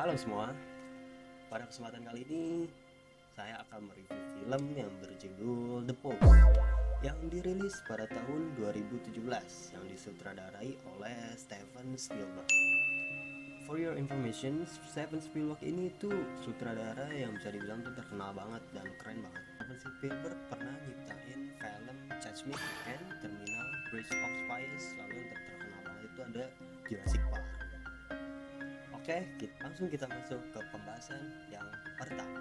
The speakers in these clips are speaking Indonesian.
Halo semua, pada kesempatan kali ini saya akan mereview film yang berjudul The Post yang dirilis pada tahun 2017 yang disutradarai oleh Steven Spielberg. For your information, Steven Spielberg ini tuh sutradara yang bisa dibilang tuh terkenal banget dan keren banget. Steven Spielberg pernah nyiptain film Catch Me If You Can, Terminal, Bridge of Spies, lalu yang terkenal banget itu ada Jurassic Park. Oke, langsung kita masuk ke pembahasan yang pertama.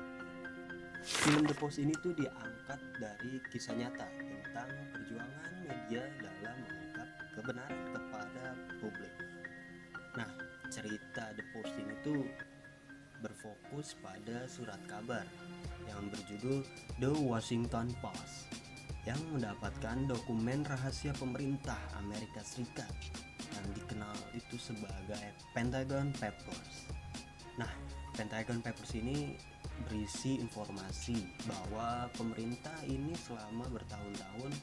Film The Post ini tuh diangkat dari kisah nyata tentang perjuangan media dalam mengungkap kebenaran kepada publik. Nah, cerita The Post ini tuh berfokus pada surat kabar yang berjudul The Washington Post yang mendapatkan dokumen rahasia pemerintah Amerika Serikat yang dikenal itu sebagai Pentagon Papers. Nah, Pentagon Papers ini berisi informasi bahwa pemerintah ini selama bertahun-tahun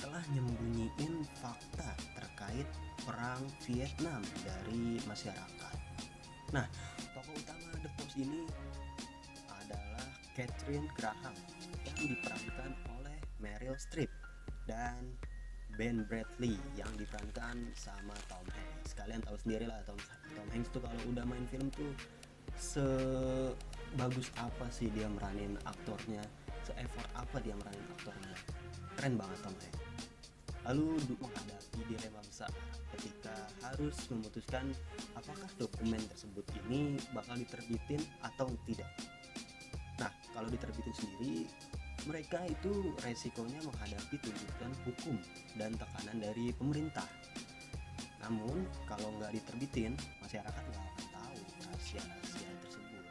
telah nyembunyiin fakta terkait perang Vietnam dari masyarakat. Nah, tokoh utama The Post ini adalah Catherine Graham yang diperankan oleh Meryl Streep dan Ben Bradley yang diperankan sama Tom Hanks. Kalian tahu sendiri lah, Tom Hanks tuh kalau udah main film tuh sebagus apa sih dia meranin aktornya, se-effort apa dia meranin aktornya. Keren banget Tom Hanks. Lalu menghadapi dilema besar ketika harus memutuskan apakah dokumen tersebut ini bakal diterbitin atau tidak. Nah, kalau diterbitin sendiri, mereka itu resikonya menghadapi tuntutan hukum dan tekanan dari pemerintah. Namun, kalau nggak diterbitin, masyarakat nggak akan tahu rahasia-rahasia tersebut.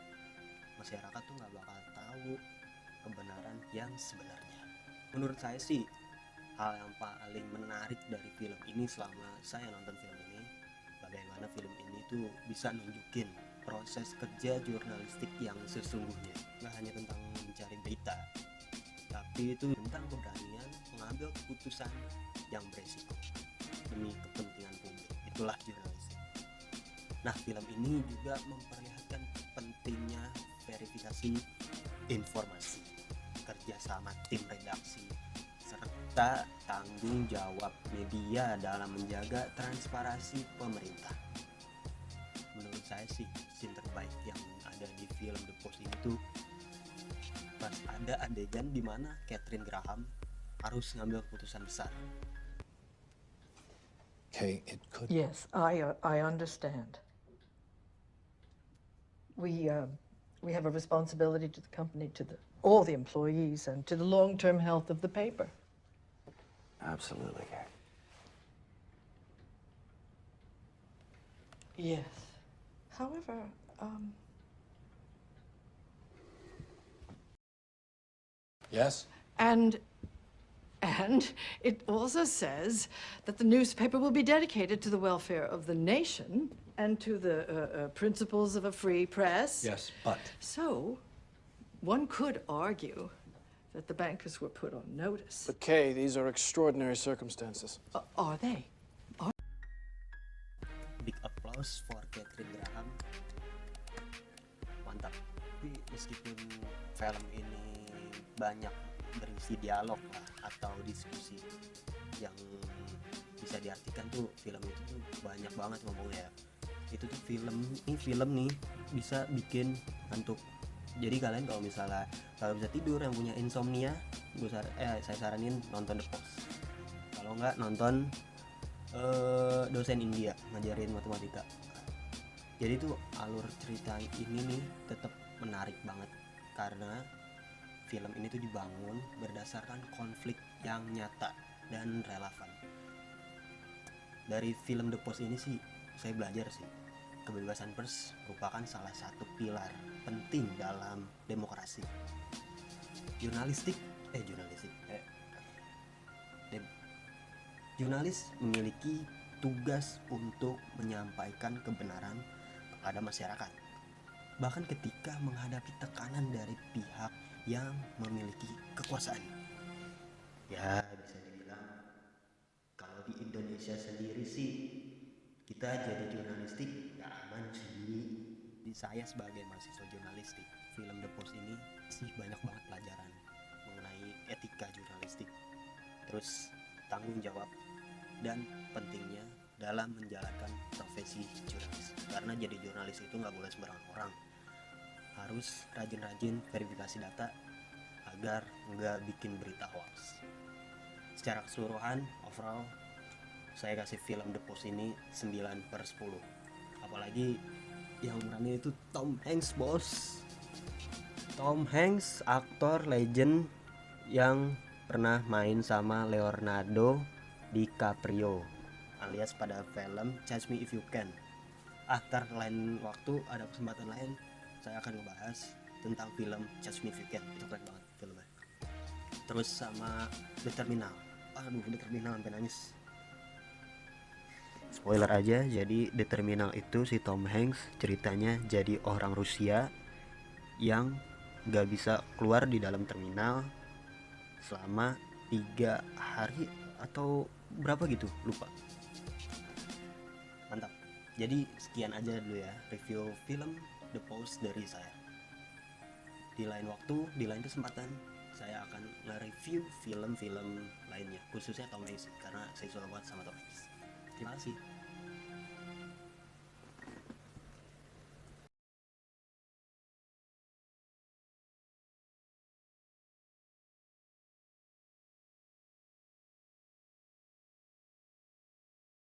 Masyarakat tuh nggak bakal tahu kebenaran yang sebenarnya. Menurut saya sih, hal yang paling menarik dari film ini selama saya nonton film ini, bagaimana film ini tuh bisa nunjukin proses kerja jurnalistik yang sesungguhnya. Nggak hanya tentang mencari berita, tapi itu tentang keberanian mengambil keputusan yang beresiko demi kepentingan publik. Itulah jurnalistik. Nah, film ini juga memperlihatkan pentingnya verifikasi informasi, kerjasama tim redaksi, serta tanggung jawab media dalam menjaga transparansi pemerintah. Menurut saya sih, scene terbaik yang ada di film The Post ini tuh pas ada adegan di mana Catherine Graham harus ngambil keputusan besar. Okay, it could. Yes, I understand. We have a responsibility to the company, to all the employees, and to the long-term health of the paper. Absolutely, Kay. Yes. However, Yes? and it also says that the newspaper will be dedicated to the welfare of the nation and to the principles of a free press. Yes, but. So, one could argue that the bankers were put on notice. But Kay, these are extraordinary circumstances. Are they? Big applause for Catherine Graham. Mantap. Tapi meskipun film ini banyak berisi dialog lah atau diskusi yang bisa diartikan tuh film itu tuh banyak banget ngomongnya ya. Itu tuh film nih bisa bikin ngantuk. Jadi kalian kalau misalnya kalau bisa tidur yang punya insomnia, saya saranin nonton The Post. Kalau nggak nonton dosen India ngajarin matematika. Jadi tuh alur cerita ini nih tetap menarik banget karena film ini tuh dibangun berdasarkan konflik yang nyata dan relevan. Dari film The Post ini sih saya belajar sih kebebasan pers merupakan salah satu pilar penting dalam demokrasi. Jurnalis memiliki tugas untuk menyampaikan kebenaran kepada masyarakat, bahkan ketika menghadapi tekanan dari pihak yang memiliki kekuasaan. Ya, bisa dibilang kalau di Indonesia sendiri sih kita jadi jurnalistik gak aman sih. Di bagi saya sebagai mahasiswa jurnalistik, film The Post ini sih banyak banget pelajaran mengenai etika jurnalistik, terus tanggung jawab, dan pentingnya dalam menjalankan profesi jurnalis. Karena jadi jurnalis itu nggak boleh sembarangan orang, harus rajin-rajin verifikasi data agar nggak bikin berita hoax. Secara keseluruhan, overall, saya kasih film The Post ini 9/10. Apalagi yang meranin itu Tom Hanks, bos. Tom Hanks, aktor legend yang pernah main sama Leonardo DiCaprio alias pada film Catch Me If You Can. Ntar lain waktu ada kesempatan lain saya akan ngebahas tentang film Catch Me If You Can. Itu keren banget filmnya. Terus sama The Terminal. Aduh, The Terminal sampai nangis. Spoiler aja, jadi The Terminal itu si Tom Hanks ceritanya jadi orang Rusia yang gak bisa keluar di dalam terminal selama 3 hari atau berapa gitu, lupa. Mantap. Jadi sekian aja dulu ya review film The Post dari saya. Di lain waktu, di lain kesempatan, saya akan nge-review film-film lainnya, khususnya Tom Hanks, karena saya suka banget sama Tom Hanks. Terima kasih.